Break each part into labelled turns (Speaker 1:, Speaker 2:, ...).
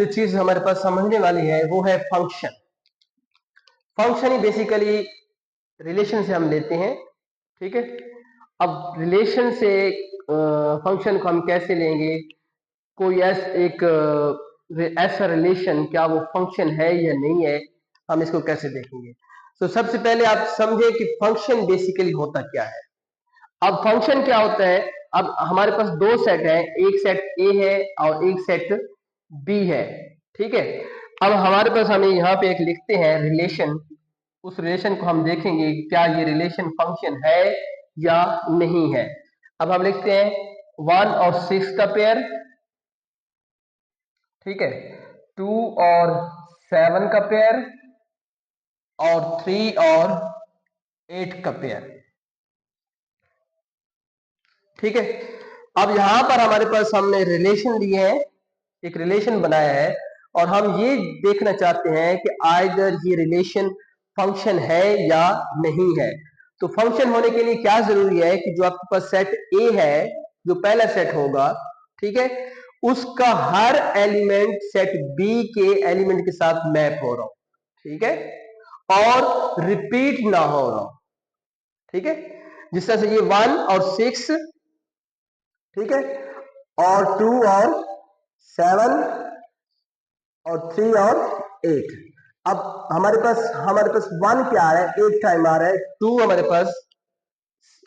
Speaker 1: जो चीज हमारे पास समझने वाली है वो है फंक्शन। फंक्शन ही बेसिकली रिलेशन से हम लेते हैं, ठीक है। अब रिलेशन से फंक्शन को हम कैसे लेंगे, कोई ऐसा रिलेशन क्या वो फंक्शन है या नहीं है, हम इसको कैसे देखेंगे। तो सबसे पहले आप समझे कि फंक्शन बेसिकली होता क्या है। अब फंक्शन क्या होता है, अब हमारे पास दो सेट है, एक सेट ए है और एक सेट बी है, ठीक है। अब हमारे पास हमें यहाँ पे एक लिखते हैं रिलेशन, उस रिलेशन को हम देखेंगे कि क्या ये रिलेशन फंक्शन है या नहीं है। अब हम लिखते हैं 1 और 6 का पेयर, ठीक है, 2 और 7 का पेयर और 3 और 8 का पेयर, ठीक है। अब यहां पर हमारे पास हमने रिलेशन लिए हैं, एक रिलेशन बनाया है और हम ये देखना चाहते हैं कि आइदर ये रिलेशन फंक्शन है या नहीं है। तो फंक्शन होने के लिए क्या जरूरी है कि जो आपके पास सेट ए है, जो पहला सेट होगा, ठीक है, उसका हर एलिमेंट सेट बी के एलिमेंट के साथ मैप हो रहा हो, ठीक है, और रिपीट ना हो रहा हो, ठीक है। जिस तरह से ये 1 और 6, ठीक है, और 2 और 7 और 3 और 8। अब हमारे पास 1 क्या आ रहा है, एक टाइम आ रहा है, 2 हमारे पास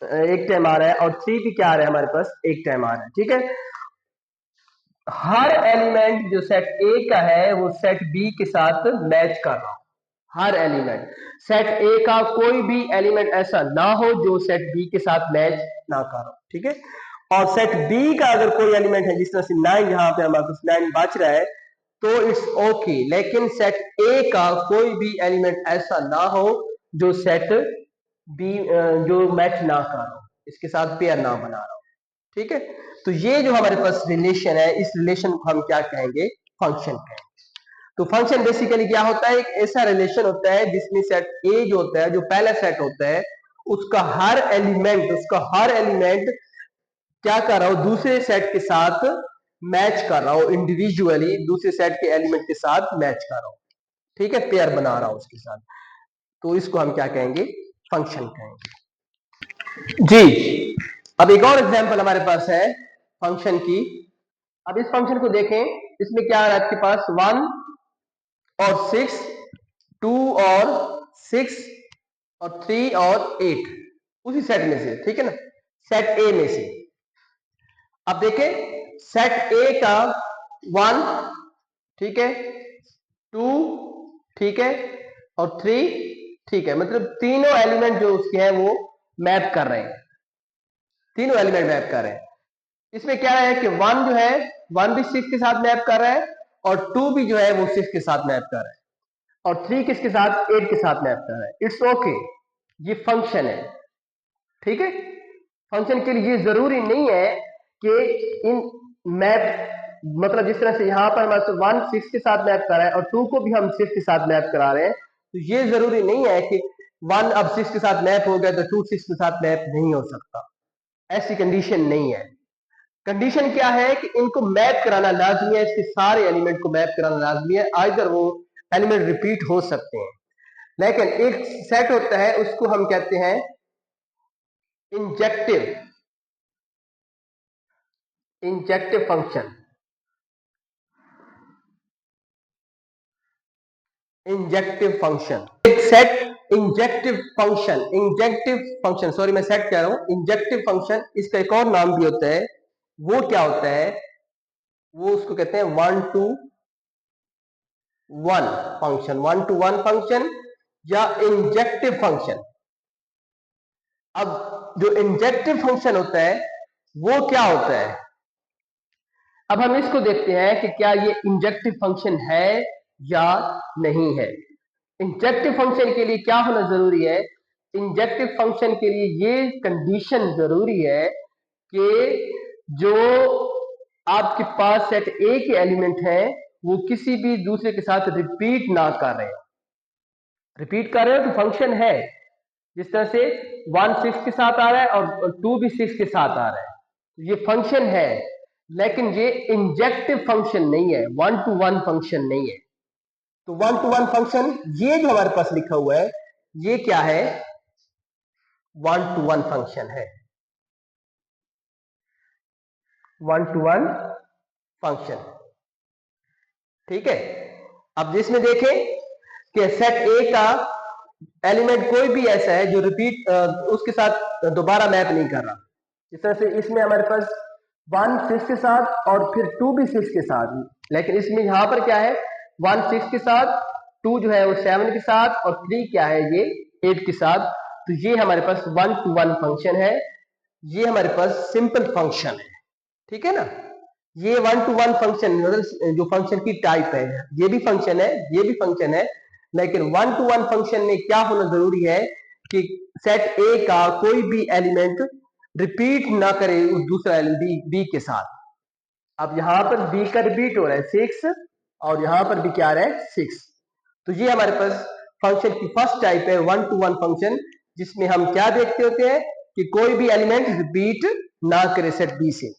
Speaker 1: एक टाइम आ रहा है और 3 भी क्या आ रहा है हमारे पास, एक टाइम आ रहा है, ठीक है। हर एलिमेंट जो सेट ए का है वो सेट बी के साथ मैच कर रहा हो, हर एलिमेंट। सेट ए का कोई भी एलिमेंट ऐसा ना हो जो सेट बी के साथ मैच ना कर रहा हो, ठीक है। और सेट बी का अगर कोई एलिमेंट है, जिस तरह से 9 यहाँ पे हमारे पास 9 बच रहा है, तो इट्स ओके। लेकिन सेट ए का कोई भी एलिमेंट ऐसा ना हो जो सेट बी जो मैच ना कर रहा हो, इसके साथ पेयर ना बना रहा हो, ठीक है। तो ये जो हमारे पास रिलेशन है, इस रिलेशन को हम क्या कहेंगे, फंक्शन कहेंगे। तो फंक्शन बेसिकली क्या होता है, एक ऐसा रिलेशन होता है जिसमें सेट ए जो होता है, जो पहला सेट होता है, उसका हर एलिमेंट क्या कर रहा हो, दूसरे सेट के साथ मैच कर रहा हो, इंडिविजुअली दूसरे सेट के एलिमेंट के साथ मैच कर रहा हो, ठीक है, पेयर बना रहा हो उसके साथ। तो इसको हम क्या कहेंगे, फंक्शन कहेंगे जी। अब एक और एग्जांपल हमारे पास है फंक्शन की। अब इस फंक्शन को देखें, इसमें क्या आ रहा है आपके पास, 1 और 6, 2 और 6 और 3 और 8, उसी सेट में से, ठीक है ना, सेट ए में से। अब देखें सेट ए का 1, ठीक है, 2, ठीक है, और 3, ठीक है, मतलब तीनों एलिमेंट जो उसके हैं वो मैप कर रहे हैं, तीनों एलिमेंट मैप कर रहे हैं। इसमें क्या है कि 1 जो है 1 भी 6 के साथ मैप कर रहा है और 2 भी जो है वो 6 के साथ मैप कर रहा है और 3 किसके साथ, 8 के साथ मैप कर रहा है। इट्स ओके, ये फंक्शन है, ठीक है। फंक्शन के लिए ये जरूरी नहीं है कि इन मैप, मतलब जिस तरह से यहां पर हमारे 1 6 के साथ मैप कर रहा है और 2 को भी हम 6 के साथ मैप करा रहे हैं, तो ये जरूरी नहीं है कि 1 अब 6 के साथ मैप हो गया तो 2 6 के साथ मैप नहीं हो सकता, ऐसी कंडीशन नहीं है। कंडीशन क्या है कि इनको मैप कराना लाजमी है, इसके सारे एलिमेंट को मैप कराना लाजमी है, आइदर वो एलिमेंट रिपीट हो सकते हैं। लेकिन एक सेट होता है, उसको हम कहते हैं इंजेक्टिव फंक्शन। इंजेक्टिव फंक्शन, एक सेट इंजेक्टिव फंक्शन, सॉरी मैं सेट कह रहा हूं, इंजेक्टिव फंक्शन, इसका एक और नाम भी होता है। वो क्या होता है, वो उसको कहते हैं 1 to 1 फंक्शन, 1 to 1 फंक्शन या इंजेक्टिव फंक्शन। अब जो इंजेक्टिव फंक्शन होता है वो क्या होता है, अब हम इसको देखते हैं कि क्या ये इंजेक्टिव फंक्शन है या नहीं है। इंजेक्टिव फंक्शन के लिए क्या होना जरूरी है, इंजेक्टिव फंक्शन के लिए ये कंडीशन जरूरी है कि जो आपके पास सेट ए के एलिमेंट हैं वो किसी भी दूसरे के साथ रिपीट ना कर रहे हो। रिपीट कर रहे हो तो फंक्शन है, जिस तरह से 1 6 के साथ आ रहा है और 2 भी 6 के साथ आ रहा है, तो ये फंक्शन है। लेकिन ये इंजेक्टिव फंक्शन नहीं है, वन टू वन फंक्शन नहीं है। तो वन टू वन फंक्शन ये जो हमारे पास लिखा हुआ है ये क्या है, वन टू वन फंक्शन है, वन टू वन फंक्शन। ठीक है, अब जिसमें देखें कि सेट ए का एलिमेंट कोई भी ऐसा है जो रिपीट उसके साथ दोबारा मैप नहीं कर रहा। इस तरह से इसमें हमारे पास 1 6 के साथ और फिर 2 भी 6 के साथ, लेकिन इसमें यहां पर क्या है 1 6 के साथ, 2 जो है वो 7 के साथ और 3 क्या है ये 8 के साथ। तो ये हमारे पास वन टू वन फंक्शन है, ये हमारे पास सिंपल फंक्शन है। ठीक है ना, ये वन टू वन फंक्शन मतलब जो फंक्शन की टाइप है, ये भी फंक्शन है ये भी फंक्शन है, लेकिन वन टू वन फंक्शन में क्या होना जरूरी है कि सेट ए का कोई भी एलिमेंट रिपीट ना करे उस दूसरा एलिमेंट बी के साथ। अब यहां पर बी का रिपीट हो रहा है 6 और यहां पर भी क्या आ रहा है 6। तो ये हमारे पास फंक्शन की फर्स्ट टाइप है वन टू वन फंक्शन, जिसमें हम क्या देखते होते हैं कि कोई भी एलिमेंट रिपीट ना करे सेट बी से।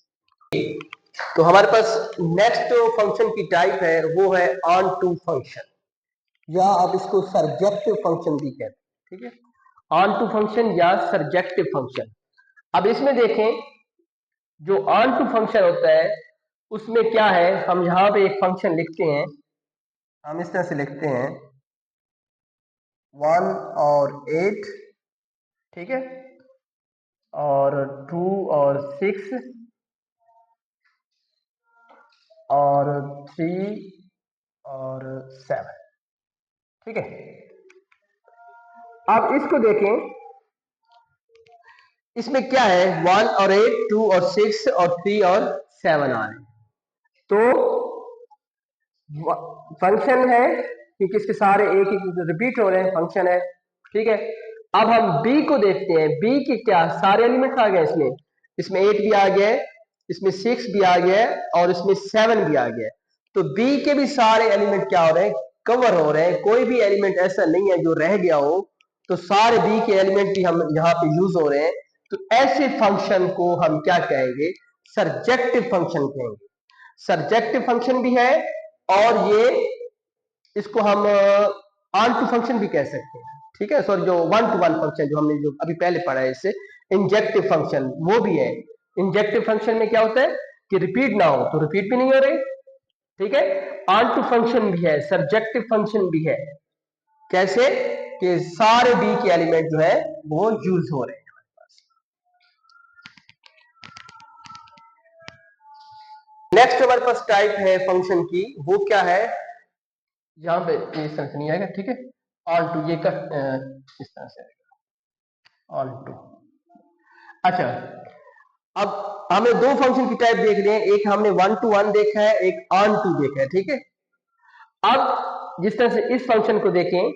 Speaker 1: तो हमारे पास नेक्स्ट फंक्शन की टाइप है वो है ऑन टू फंक्शन, या आप इसको सरजेक्टिव फंक्शन भी कहते हैं। ठीक है, ऑन टू फंक्शन या सरजेक्टिव फंक्शन। अब इसमें देखें जो ऑन टू फंक्शन होता है उसमें क्या है, हम यहां पे एक फंक्शन लिखते हैं, हम इस तरह से लिखते हैं 1 और 8, ठीक है, और 2 और 6 और 3 और 7। ठीक है, अब इसको देखें, इसमें क्या है 1 और 8, 2 और 6 और 3 और 7 आ रहे हैं। तो फंक्शन है क्योंकि इसके सारे एक एक रिपीट हो रहे हैं, फंक्शन है। ठीक है, अब हम बी को देखते हैं, बी के क्या सारे एलिमेंट्स आ गए इसमें, इसमें 8 भी आ गया है, इसमें 6 भी आ गया है और इसमें 7 भी आ गया है। तो बी के भी सारे एलिमेंट क्या हो रहे हैं, कवर हो रहे हैं, कोई भी एलिमेंट ऐसा नहीं है जो रह गया हो। तो सारे बी के एलिमेंट भी हम यहाँ पे यूज हो रहे हैं। तो ऐसे फंक्शन को हम क्या कहेंगे, सरजेक्टिव फंक्शन कहेंगे। सरजेक्टिव फंक्शन भी है और ये इसको हम ऑन टू फंक्शन भी कह सकते हैं। ठीक है, सॉरी, जो वन टू वन फंक्शन जो हमने जो अभी पहले पढ़ा है इससे इंजेक्टिव फंक्शन वो भी है। इंजेक्टिव फंक्शन में क्या होता है कि रिपीट ना हो तो रिपीट भी नहीं हो रही। ठीक है, ऑन टू फंक्शन भी है, सब्जेक्टिव फंक्शन भी है। कैसे कि सारे बी के एलिमेंट जो है वो यूज हो रहे हैं हमारे पास। नेक्स्ट हमारे पास टाइप है फंक्शन की, वो क्या है, यहां पे इस तरह से नहीं आएगा। ठीक है, ऑन टू ये का इस तरह से आएगा ऑन टू। अच्छा, अब हमें दो फंक्शन की टाइप देख रहे हैं, एक हमने वन टू वन देखा है, एक ऑन टू देखा है। ठीक है, अब जिस तरह से इस फंक्शन को देखें,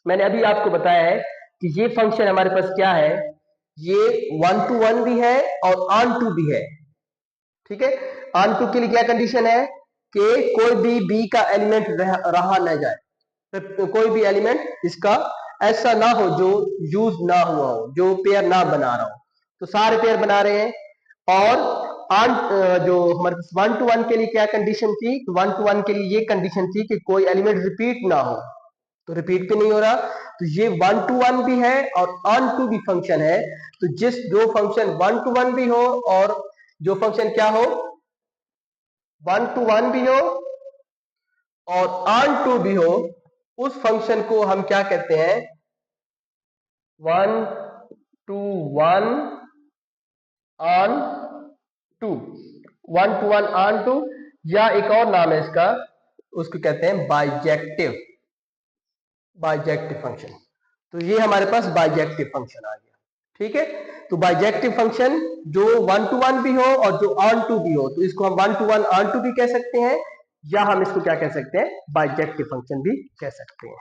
Speaker 1: मैंने अभी आपको बताया है कि ये फंक्शन हमारे पास क्या है, ये वन टू वन भी है और ऑन टू भी है। ठीक है, ऑन टू के लिए क्या कंडीशन है कि कोई भी बी का एलिमेंट रहा न जाए, तो कोई भी एलिमेंट इसका ऐसा ना हो जो यूज ना हुआ हो, जो पेयर ना बना रहा हो। तो सारे पेयर बना रहे हैं। और ऑन जो हमारे पास वन टू वन के लिए क्या कंडीशन थी, वन टू वन के लिए ये कंडीशन थी कि कोई एलिमेंट रिपीट ना हो, तो रिपीट भी नहीं हो रहा। तो ये वन टू वन भी है और ऑन टू भी फंक्शन है। तो जिस जो फंक्शन वन टू वन भी हो और जो फंक्शन क्या हो वन टू वन भी हो और ऑन टू भी हो, उस फंक्शन को हम क्या कहते हैं, one two one on two, one two one on two, या एक और नाम है इसका, उसको कहते हैं बाइजेक्टिव, बाइजेक्टिव फंक्शन। तो ये हमारे पास बाइजेक्टिव फंक्शन आ गया। ठीक है, तो बाइजेक्टिव फंक्शन जो वन टू वन भी हो और जो ऑन टू भी हो, तो इसको हम one two one on two भी कह सकते हैं, या हम इसको क्या कह सकते हैं, बाइजेक्टिव फंक्शन भी कह सकते हैं।